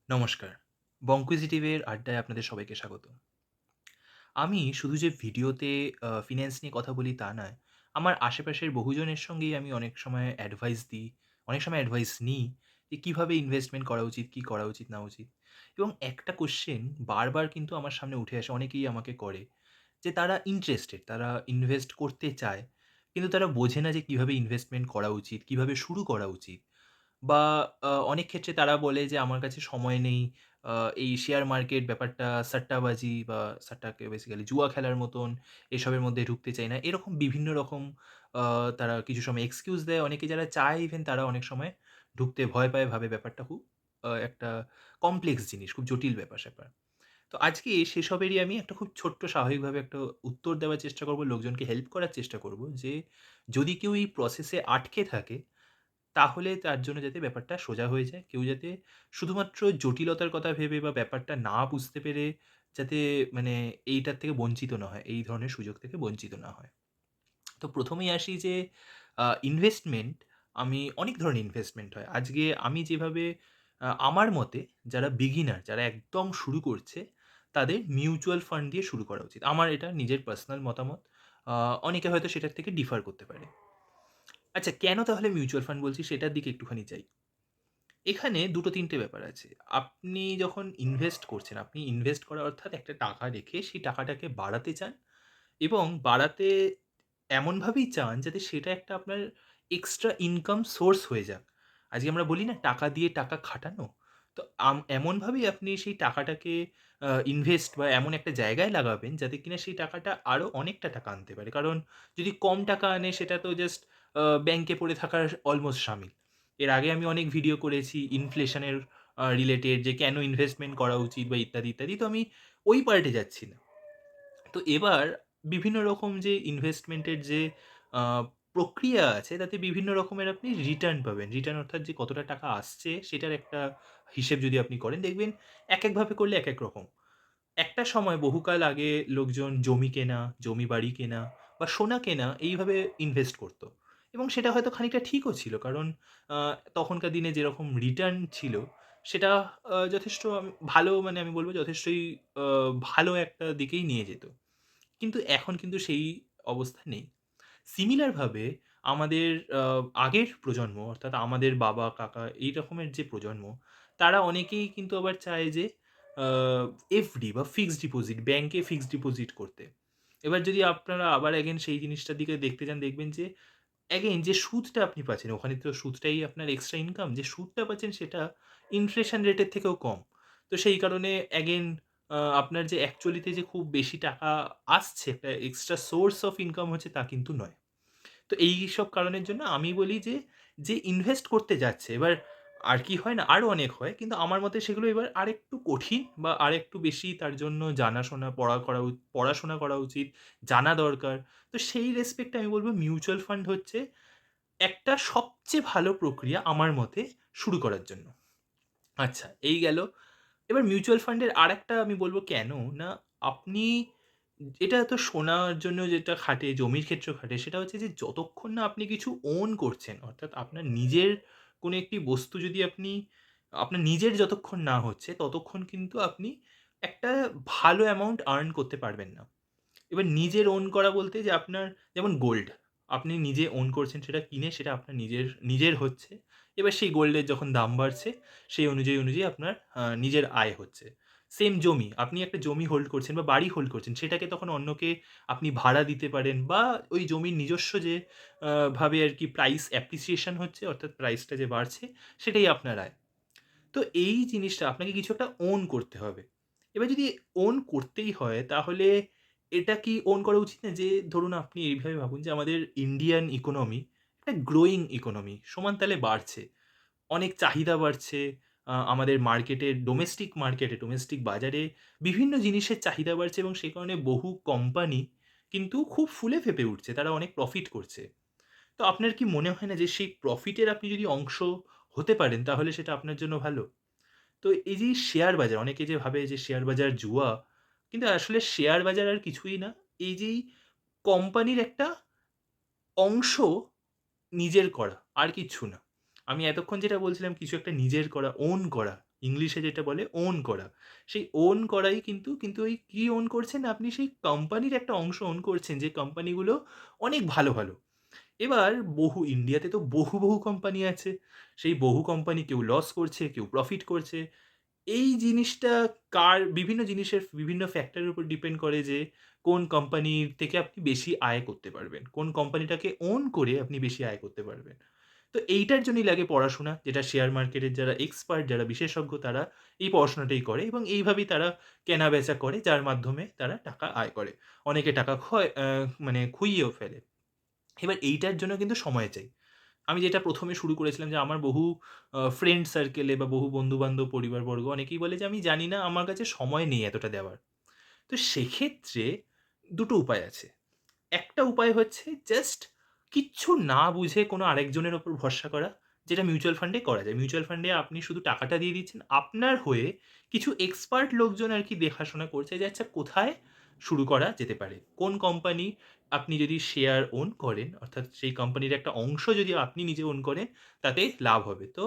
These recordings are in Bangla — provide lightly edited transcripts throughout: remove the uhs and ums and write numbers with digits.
নমস্কার। বংকুইজিটিভের আড্ডায় আপনাদের সবাইকে স্বাগত। আমি শুধু যে ভিডিওতে ফিন্যান্স নিয়ে কথা বলি তা নয়। আমার আশেপাশের বহুজনের সঙ্গেই আমি অনেক সময় অ্যাডভাইস দিই, অনেক সময় অ্যাডভাইস নিই যে কিভাবে ইনভেস্টমেন্ট করা উচিত, কি করা উচিত, না উচিত। এবং একটা কোয়েশ্চেন বারবার কিন্তু আমার সামনে উঠে আসে, অনেকেই আমাকে করে যে তারা ইন্টারেস্টেড, তারা ইনভেস্ট করতে চায়। কিন্তু তারা বোঝে না যে কিভাবে ইনভেস্টমেন্ট করা উচিত, কিভাবে শুরু করা উচিত। বা অনেক ক্ষেত্রে তারা বলে যে, "আমার কাছে সময় নেই। আ এই শেয়ার মার্কেট ব্যাপারটা সাট্টাবাজি বা সাট্টাকে বেসিক্যালি জুয়া খেলার মতন, এসবের মধ্যে ঢুকতে চাই না।" এরকম বিভিন্ন রকম আ তারা কিছু সময় এক্সকিউজ দেয়। অনেকে যারা চায় ইভেন তারা অনেক সময় ঢুকতে ভয় পায়, ভাবে ব্যাপারটা খুব একটা কমপ্লেক্স জিনিস, খুব জটিল ব্যাপার-স্যাপার। তো আজকে সেসবেরই আমি একটা খুব ছোট্ট স্বাভাবিকভাবে একটা উত্তর দেওয়ার চেষ্টা করব, লোকজনকে হেল্প করার চেষ্টা করব যে, যদি কেউ এই প্রসেসে আটকে থাকে তাহলে তার জন্য যাতে ব্যাপারটা সোজা হয়ে যায়। কেউ যাতে শুধুমাত্র জটিলতার কথা ভেবে বা ব্যাপারটা না বুঝতে পেরে যাতে মানে এইটার থেকে বঞ্চিত না হয়। এই ধরনের সুযোগ থেকে বঞ্চিত না হয়। তো ১ম এই আসি যে ইনভেস্টমেন্ট আমি অনেক ধরনের ইনভেস্টমেন্ট হয়। আজকে আমি যেভাবে আমার মতে যারা বিগিনার, যারা একদম শুরু করছে, তাদের মিউচুয়াল ফান্ড দিয়ে শুরু করা উচিত। আমার এটা নিজের পার্সোনাল মতামত। আ অনেকে হয়তো সেটার থেকে ডিফার করতে পারে। আচ্ছা কেন তাহলে মিউচুয়াল ফান্ড বলছি সেটার দিকে একটুখানি যাই। এখানে ২-৩ টে ব্যাপার আছে। আপনি যখন ইনভেস্ট করছেন, আপনি ইনভেস্ট করা অর্থাৎ একটা টাকা রেখে সেই টাকাটাকে বাড়াতে চান এবং বাড়াতে এমনভাবেই চান যাতে সেটা একটা আপনার এক্সট্রা ইনকাম সোর্স হয়ে যাক। আজকে আমরা বলি না টাকা দিয়ে টাকা খাটানো? তো এমনভাবেই আপনি সেই টাকাটাকে ইনভেস্ট বা এমন একটা জায়গায় লাগাবেন যাতে কিনা সেই টাকাটা আরো অনেকটা টাকা আনতে পারে। কারণ যদি কম টাকা আনে সেটা তো জাস্ট ব্যাংকে পড়ে থাকার অলমোস্ট শামিল। এর আগে আমি অনেক ভিডিও করেছি ইনফ্লেশন এর রিলেটেড যে কেন ইনভেস্টমেন্ট করা উচিত বা ইত্যাদি, ইত্যাদি। তো আমি ওই পার্টে যাচ্ছি না। তো এবার বিভিন্ন রকম যে ইনভেস্টমেন্টের যে আ প্রক্রিয়া আছে তাতে বিভিন্ন রকমের আপনি রিটার্ন পাবেন। রিটার্ন অর্থাৎ যে কতটা টাকা আসছে সেটার একটা হিসেব যদি আপনি করেন দেখবেন একেকভাবে করলে একেক রকম। একটা সময় বহুকাল আগে লোকজন জমি কেনা, জমি বাড়ি কেনা বা সোনা কেনা এইভাবে ইনভেস্ট করত। এবং সেটা হয়তো খানিকটা ঠিকও ছিল। কারণ আ তখনকার দিনে যেরকম রিটার্ন ছিল সেটা যথেষ্ট ভালো মানে আমি বলব যথেষ্টই আ ভালো একটা দিকেই নিয়ে যেত। কিন্তু এখন কিন্তু সেই অবস্থা নেই। সিমিলার ভাবে আমাদের আ আগের প্রজন্ম অর্থাৎ আমাদের বাবা, কাকা এই রকমের যে প্রজন্ম, তারা অনেকেই কিন্তু আবার চায় যে আ এফডি বা ফিক্সড ডিপোজিট, ব্যাংকে ফিক্সড ডিপোজিট করতে। এবার যদি আপনারা আবার এগেইন সেই জিনিসটার দিকে দেখতে যান দেখবেন যে এগেইন যে সুদটা আপনি পাচ্ছেন, ওখানে তো সুদটাই আপনার এক্সট্রা ইনকাম। যে সুদটা পাচ্ছেন সেটা ইনফ্লেশন রেটের থেকেও কম। তো সেই কারণে এগেইন আপনার যে অ্যাকচুয়ালিতে যে খুব বেশি টাকা আসছে, একটা এক্সট্রা সোর্স অফ ইনকাম হচ্ছে তা কিন্তু নয়। তো এইসব কারণের জন্য আমি বলি যে, যে ইনভেস্ট করতে যাচ্ছে এবার আর কি হয় না? আরো অনেক হয়। কিন্তু আমার মতে সেগুলো এবার আরেকটু কঠিন বা আরেকটু বেশি তার জন্য জানাশোনা পড়াশোনা করা উচিত, জানা দরকার। তো সেই রেসপেক্ট এ আমি বলব মিউচুয়াল ফান্ড হচ্ছে একটা সবচেয়ে ভালো প্রক্রিয়া আমার মতে শুরু করার জন্য। আচ্ছা এই গেল। এবার মিউচুয়াল ফান্ডের আরেকটা আমি বলব কেন? না আপনি এটা তো সোনার জন্য যেটা খাটে, জমির ক্ষেত্রেও খাটে সেটা হচ্ছে যে যতক্ষণ না আপনি কিছু ওন করছেন, অর্থাৎ আপনার নিজের কোনো একটি বস্তু যদি আপনি আপনার নিজের যতক্ষণ না হচ্ছে ততক্ষণ কিন্তু আপনি একটা ভালো অ্যামাউন্ট আর্ন করতে পারবেন না। এবার নিজের ওন করা বলতে যে আপনার যেমন গোল্ড, আপনি নিজে ওন করছেন সেটা কিনে সেটা আপনার নিজের হচ্ছে। এবার সেই গোল্ডের যখন দাম বাড়ছে সেই অনুযায়ী আপনার নিজের আয় হচ্ছে। সেম জমি, আপনি একটা জমি হোল্ড করছেন বা বাড়ি হোল্ড করছেন সেটাকে তখন অন্যকে আপনি ভাড়া দিতে পারেন বা ওই জমির নিজস্ব যে ভাবে আরকি প্রাইস অ্যাপ্রিসিয়েশন হচ্ছে অর্থাৎ প্রাইসটা যে বাড়ছে সেটাই আপনার আয়। তো এই জিনিসটা আপনাকে কিছু একটা ওন করতে হবে। এবার যদি ওন করতেই হয় তাহলে এটা কি ওন করা উচিত না? যে ধরুন আপনি এইভাবে ভাবুন যে আমাদের ইন্ডিয়ান ইকোনমি একটা গ্রোইং ইকোনমি সমান তালে বাড়ছে। অনেক চাহিদা বাড়ছে। আমাদের ডোমেস্টিক বাজারে বিভিন্ন জিনিসের চাহিদা বাড়ছে এবং সে কারণে বহু কোম্পানি কিন্তু খুব ফুলে ফেঁপে উঠছে। তারা অনেক প্রফিট করছে। তো আপনার কি মনে হয় না যে সেই প্রফিটের আপনি যদি অংশ হতে পারেন তাহলে সেটা আপনার জন্য ভালো? তো এই যে শেয়ার বাজার, অনেকে যে ভাবে যে শেয়ার বাজার জুয়া, কিন্তু আসলে শেয়ার বাজার আর কিছুই না। এই যেই কোম্পানির একটা অংশ নিজের করা, আর কিচ্ছু না। আমি এতক্ষণ যেটা বলছিলাম কিছু একটা নিজের করা, ওন করা, ইংলিশে যেটা বলে ওন করা। সেই ওন করাই কিন্তু ওই কি ওন করছেন? আপনি সেই কোম্পানির একটা অংশ ওন করছেন যে কোম্পানিগুলো অনেক ভালো, ভালো। এবার ইন্ডিয়াতে তো বহু কোম্পানি আছে। সেই বহু কোম্পানি কেউ লস করছে, কেউ প্রফিট করছে। এই জিনিসটা বিভিন্ন জিনিসের বিভিন্ন ফ্যাক্টরের উপর ডিপেন্ড করে যে কোন কোম্পানির থেকে আপনি বেশি আয় করতে পারবেন। কোন কোম্পানিটাকে ওন করে আপনি বেশি আয় করতে পারবেন। তো এইটার জন্যই লাগে পড়াশোনা, যেটা শেয়ার মার্কেটের যারা এক্সপার্ট, যারা বিশেষজ্ঞ তারা এই পড়াশোনাটাই করে এবং এইভাবেই তারা কেনা-বেচা করে যার মাধ্যমে তারা টাকা আয় করে। অনেকে টাকা মানে খুইয়েও ফেলে। এবার এইটার জন্য কিন্তু সময় চাই। আমি যেটা ১ম এ শুরু করেছিলাম যে আমার বহু ফ্রেন্ড সার্কেলে বা বহু বন্ধু-বান্ধব, পরিবারবর্গ অনেকেই বলে যে, "আমি জানি না, আমার কাছে সময় নেই এতটা দেওয়ার।" তো সেক্ষেত্রে দুটো উপায় আছে। একটা উপায় হচ্ছে জাস্ট কিচ্ছু না বুঝে কোনো আরেকজনের উপর ভরসা করা, যেটা মিউচুয়াল ফান্ডে করা যায়। মিউচুয়াল ফান্ডে আপনি শুধু টাকাটা দিয়ে দিচ্ছেন। আপনার হয়ে কিছু এক্সপার্ট লোকজন আরকি দেখাশোনা করছে যে আচ্ছা কোথায় শুরু করা যেতে পারে। কোন কোম্পানি আপনি যদি শেয়ার ওন করেন, অর্থাৎ সেই কোম্পানির একটা অংশ যদি আপনি নিজে ওন করেন, তাতে লাভ হবে। তো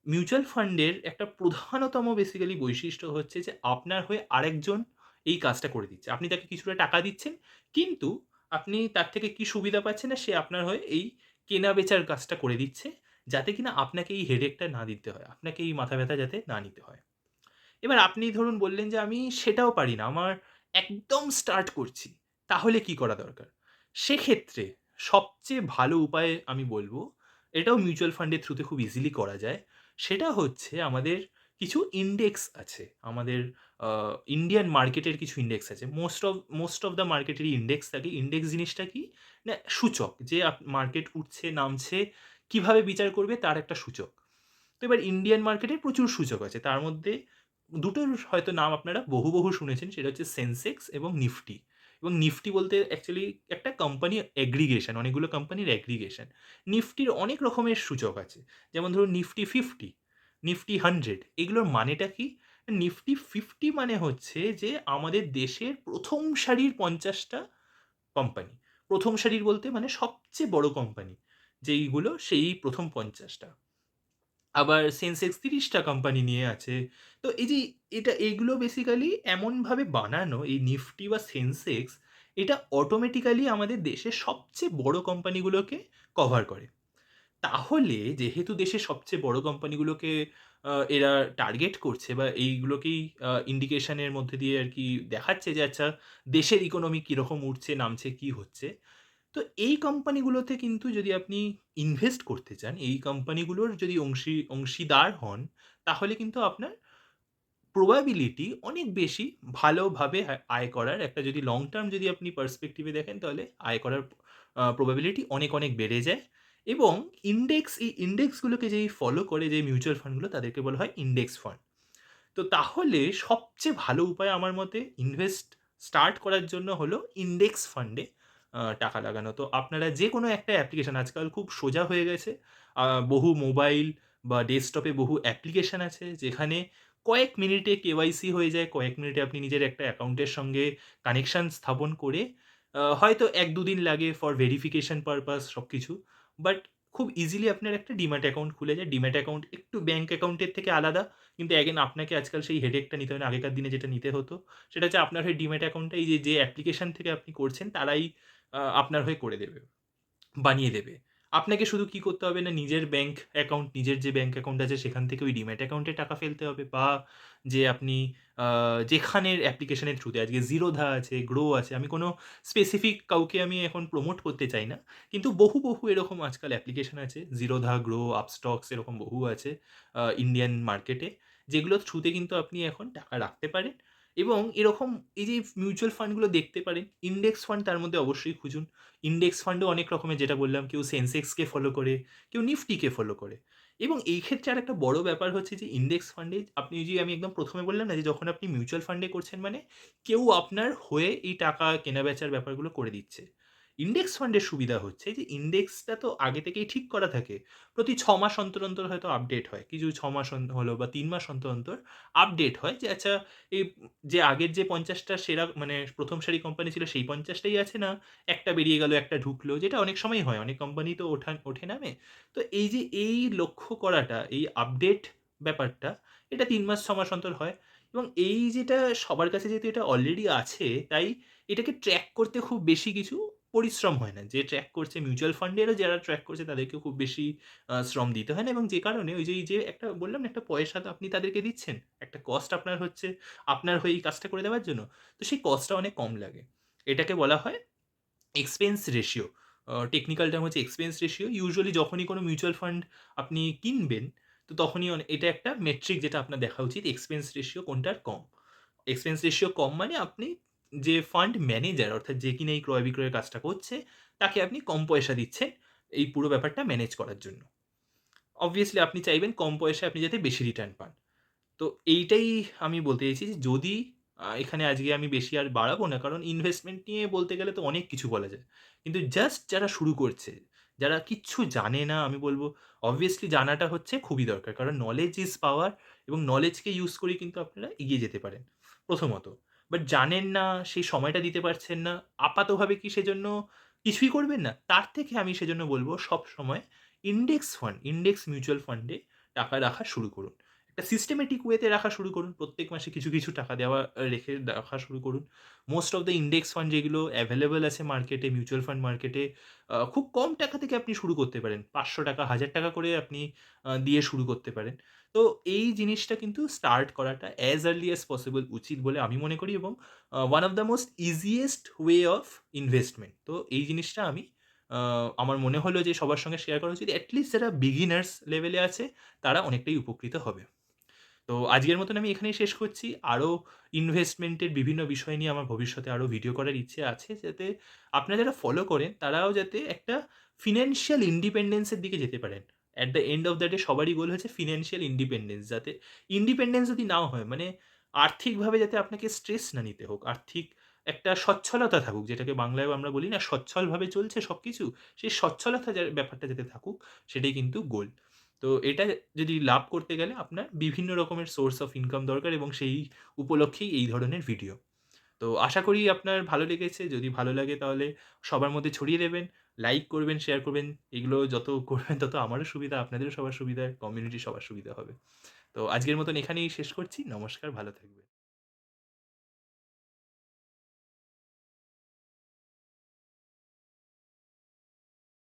মিউচুয়াল ফান্ডের একটা প্রধানতম বেসিক্যালি বৈশিষ্ট্য হচ্ছে যে আপনার হয়ে আরেকজন এই কাজটা করে দিচ্ছে। আপনি তাকে কিছুটা টাকা দিচ্ছেন, কিন্তু আপনি তার থেকে কি সুবিধা পাচ্ছেন না, সে আপনার হয়ে এই কেনা-বেচার কাজটা করে দিচ্ছে, যাতে কিনা আপনাকে এই হেডেকটা না দিতে হয়। আপনাকে এই মাথা ব্যাথা যাতে না নিতে হয়। এবার আপনি ধরুন বললেন যে, "আমি সেটাও পারি না। আমার একদম স্টার্ট করছি। তাহলে কি করা দরকার?" সেক্ষেত্রে সবচেয়ে ভালো উপায় আমি বলব, এটাও মিউচুয়াল ফান্ডের থ্রুতে খুব ইজিলি করা যায়। সেটা হচ্ছে আমাদের কিছু ইনডেক্স আছে। আমাদের আ ইন্ডিয়ান মার্কেটের কিছু ইনডেক্স আছে। মোস্ট অফ দ্যা মার্কেটেরই ইনডেক্স থাকে। ইনডেক্স জিনিসটা কি? না সূচক। যে মার্কেট উঠছে, নামছে, কিভাবে বিচার করবে তার একটা সূচক। তো এবার ইন্ডিয়ান মার্কেটে প্রচুর সূচক আছে। তার মধ্যে দুটোর হয়তো নাম আপনারা বহু শুনেছেন। সেটা হচ্ছে সেনসেক্স এবং নিফটি। এবং নিফটি বলতে অ্যাকচুয়ালি একটা কোম্পানি এগ্রিগেশন, অনেকগুলো কোম্পানির এগ্রিগেশন। নিফটির অনেক রকমের সূচক আছে। যেমন ধরুন নিফটি 50, নিফটি 100 এগুলোর মানেটা কি? নিফটি 50 মানে হচ্ছে যে আমাদের দেশের ১ম সারির ৫০ টা কোম্পানি। ১ম সারির বলতে মানে সবচেয়ে বড় কোম্পানি যেইগুলো সেই ১ম ৫০ টা। আবার সেনসেক্স ৩০ টা কোম্পানি নিয়ে আছে। তো এই যে এগুলো বেসিক্যালি এমনভাবে বানানো এই নিফটি বা সেনসেক্স এটা অটোমেটিক্যালি আমাদের দেশের সবচেয়ে বড় কোম্পানিগুলোকে কভার করে। তাহলে যেহেতু দেশের সবচেয়ে বড় কোম্পানিগুলোকে এরা টার্গেট করছে বা এইগুলোকেই ইন্ডিকেশন এর মধ্যে দিয়ে আরকি দেখাচ্ছে যে আচ্ছা দেশের ইকোনমি কিরকম উঠছে, নামছে, কি হচ্ছে। তো এই কোম্পানিগুলোতে কিন্তু যদি আপনি ইনভেস্ট করতে চান, এই কোম্পানিগুলোর যদি অংশীদার হন, তাহলে কিন্তু আপনার প্রবাবিলিটি অনেক বেশি ভালোভাবে আয় করার একটা যদি লং টার্ম যদি আপনি পার্সপেক্টিভ এ দেখেন, তাহলে আয় করার প্রবাবিলিটি অনেক বেড়ে যায় এবং এই ইনডেক্সগুলোকে যেই ফলো করে যে মিউচুয়াল ফান্ডগুলো তাদেরকে বলা হয় ইনডেক্স ফান্ড। তো তাহলে সবচেয়ে ভালো উপায় আমার মতে স্টার্ট করার জন্য হলো ইনডেক্স ফান্ডে টাকা লাগানো। তো আপনারা যেকোনো একটা অ্যাপ্লিকেশন আজকাল খুব সোজা হয়ে গেছে। আ বহু মোবাইল বা ডেস্কটপে বহু অ্যাপ্লিকেশন আছে যেখানে কয়েক মিনিটে কেওয়াইসি হয়ে যায়। কয়েক মিনিটে আপনি নিজের একটা অ্যাকাউন্টের সঙ্গে কানেকশন স্থাপন করে হয়তো ১-২ দিন লাগে ফর ভেরিফিকেশন পারপাস সবকিছু। বাট খুব ইজিলি আপনার একটা ডিম্যাট অ্যাকাউন্ট খুলে যায়। ডিম্যাট অ্যাকাউন্ট একটু ব্যাংক অ্যাকাউন্টের থেকে আলাদা। কিন্তু এগেইন আপনাকে আজকাল সেই হেডেকটা নিতে হয় না। আগেকার দিনে যেটা নিতে হতো, সেটা হচ্ছে আপনার হয়ে ডিম্যাট অ্যাকাউন্টটা এই যে অ্যাপ্লিকেশন থেকে আপনি করছেন তারাই আপনার হয়ে করে দেবে। বানিয়ে দেবে। আপনাকে শুধু কি করতে হবে না নিজের যে ব্যাংক অ্যাকাউন্ট আছে সেখান থেকে ওই ডিম্যাট অ্যাকাউন্টে টাকা ফেলতে হবে বা যে আপনি আ যেখানের অ্যাপ্লিকেশনের থ্রুতে আজকে জিরোধা আছে, গ্রো আছে। আমি কোনো স্পেসিফিক কাউকে আমি এখন প্রমোট করতে চাই না। কিন্তু বহু এরকম আজকাল অ্যাপ্লিকেশন আছে। জিরোধা, গ্রো, আপস্টক্স এরকম বহু আছে ইন্ডিয়ান মার্কেটে। যেগুলোর থ্রুতে কিন্তু আপনি এখন টাকা রাখতে পারেন এবং এরকম এই যে মিউচুয়াল ফান্ডগুলো দেখতে পারেন, ইনডেক্স ফান্ড তার মধ্যে অবশ্যই খুঁজুন। ইনডেক্স ফান্ডও অনেক রকমের যেটা বললাম, কেউ সেনসেক্সকে ফলো করে, কেউ নিফটিকে ফলো করে। এবং এই ক্ষেত্রে আরেকটা বড় ব্যাপার হচ্ছে যে ইনডেক্স ফান্ডে আপনি ওই যে আমি একদম ১ম এ বললাম না যে যখন আপনি মিউচুয়াল ফান্ডে করছেন মানে কেউ আপনার হয়ে এই টাকা কেনা-বেচার ব্যাপারগুলো করে দিচ্ছে। ইনডেক্স ফান্ডের সুবিধা হচ্ছে যে ইনডেক্সটা তো আগে থেকেই ঠিক করা থাকে। প্রতি ৬ মাস অন্তর হয়তো আপডেট হয়। কিছু ৬ মাস হলো বা ৩ মাস অন্তর আপডেট হয় যে আচ্ছা এই যে আগের যে ৫০ টা সেরা মানে ১ম সারি কোম্পানি ছিল সেই ৫০ টাই আছে না একটা বেরিয়ে গেল, একটা ঢুকলো, যেটা অনেক সময় হয়। অনেক কোম্পানি তো ওঠে নামে। তো এই যে এই লক্ষ্য করাটা, এই আপডেট ব্যাপারটা, এটা ৩ মাস ৬ মাস অন্তর হয় এবং এই যেটা সবার কাছে যেহেতু এটা অলরেডি আছে, তাই এটাকে ট্র্যাক করতে খুব বেশি কিছু পরিশ্রম হয় না। যে ট্র্যাক করছে মিউচুয়াল ফান্ডেরও যারা ট্র্যাক করছে তাদেরকেও খুব বেশি শ্রম দিতে হয় না এবং যে কারণে ওই যে এই যে একটা বললাম না একটা পয়সা তো আপনি তাদেরকে দিচ্ছেন। একটা কস্ট আপনার হচ্ছে আপনার হয়ে এই কাজটা করে দেওয়ার জন্য। তো সেই কস্টটা অনেক কম লাগে। এটাকে বলা হয় এক্সপেন্স রেশিও। টেকনিক্যাল টার্ম হচ্ছে এক্সপেন্স রেশিও। ইউজুয়ালি যখনই কোনো মিউচুয়াল ফান্ড আপনি কিনবেন, তো তখনই এটা একটা মেট্রিক যেটা আপনার দেখা উচিত এক্সপেন্স রেশিও কোনটার কম। এক্সপেন্স রেশিও কম মানে আপনি যে ফান্ড ম্যানেজার অর্থাৎ যে কিনা এই ক্রয়-বিক্রয়ের কাজটা করছে, তাকে আপনি কম পয়সা দিচ্ছেন এই পুরো ব্যাপারটা ম্যানেজ করার জন্য। অবভিয়াসলি আপনি চাইবেন কম পয়সায় আপনি যাতে বেশি রিটার্ন পান। তো এইটাই আমি বলতে চাইছি যে যদি এখানে আজকে আমি বেশি আর বাড়াবো না। কারণ ইনভেস্টমেন্ট নিয়ে বলতে গেলে তো অনেক কিছু বলা যায়। কিন্তু জাস্ট যারা শুরু করছে, যারা কিচ্ছু জানে না আমি বলব obviously জানাটা হচ্ছে খুবই দরকার। কারণ knowledge is power এবং knowledge কে ইউস করেই কিন্তু আপনারা এগিয়ে যেতে পারেন, প্রথমত। বাট জানেন না, সেই সময়টা দিতে পারছেন না, আপাতভাবে কি সেজন্য কিছুই করবেন না? তার থেকে আমি সেজন্য বলব সবসময় ইন্ডেক্স মিউচুয়াল ফান্ডে টাকা রাখা শুরু করুন। একটা সিস্টেমেটিক ওয়েতে রাখা শুরু করুন। প্রত্যেক মাসে কিছু, কিছু টাকা দেওয়া রেখে রাখা শুরু করুন। Most of the index fund যেগুলো এভেইলেবল আছে মার্কেটে, মিউচুয়াল ফান্ড মার্কেটে খুব কম টাকা থেকে আপনি শুরু করতে পারেন। ৳৫০০, ৳১,০০০ করে আপনি দিয়ে শুরু করতে পারেন। তো এই জিনিসটা কিন্তু স্টার্ট করাটা as early as possible উচিত বলে আমি মনে করি এবং one of the most easiest way of investment. তো এই জিনিসটা আমি আ আমার মনে হলো যে সবার সঙ্গে শেয়ার করা উচিত। এট লিস্ট যারা বিগিনার্স লেভেলে আছে তারা অনেকটাই উপকৃত হবে। তো আজকের মতন আমি এখানেই শেষ করছি। আরো ইনভেস্টমেন্টের বিভিন্ন বিষয় নিয়ে আমার ভবিষ্যতে আরো ভিডিও করার ইচ্ছে আছে। যাতে আপনারা যারা ফলো করেন তারাও যাতে একটা ফিন্যান্সিয়াল ইন্ডিপেন্ডেন্স এর দিকে যেতে পারেন। At the end of the day সবারই গোল হচ্ছে ফিন্যান্সিয়াল ইন্ডিপেন্ডেন্স। যাতে ইন্ডিপেন্ডেন্স যদি নাও হয় মানে আর্থিকভাবে যাতে আপনাকে স্ট্রেস না নিতে হোক। আর্থিক একটা সচ্ছলতা থাকুক যেটাকে বাংলায়ও আমরা বলি না সচ্ছলভাবে চলছে সবকিছু। সেই সচ্ছলতা ব্যাপারটা যাতে থাকুক সেটাই কিন্তু গোল। তো এটা যদি লাভ করতে গেলে আপনার বিভিন্ন রকমের সোর্স অফ ইনকাম দরকার এবং সেই উপলক্ষেই এই ধরনের ভিডিও। তো আশা করি আপনার ভালো লেগেছে। যদি ভালো লাগে তাহলে সবার মধ্যে ছড়িয়ে দেবেন। লাইক করবেন, শেয়ার করবেন। এগুলো যত করবেন তত আমারও সুবিধা, আপনাদেরও সবার সুবিধা, কমিউনিটির সবার সুবিধা হবে। তো আজকের মতন এখানেই শেষ করছি। নমস্কার, ভালো থাকবেন।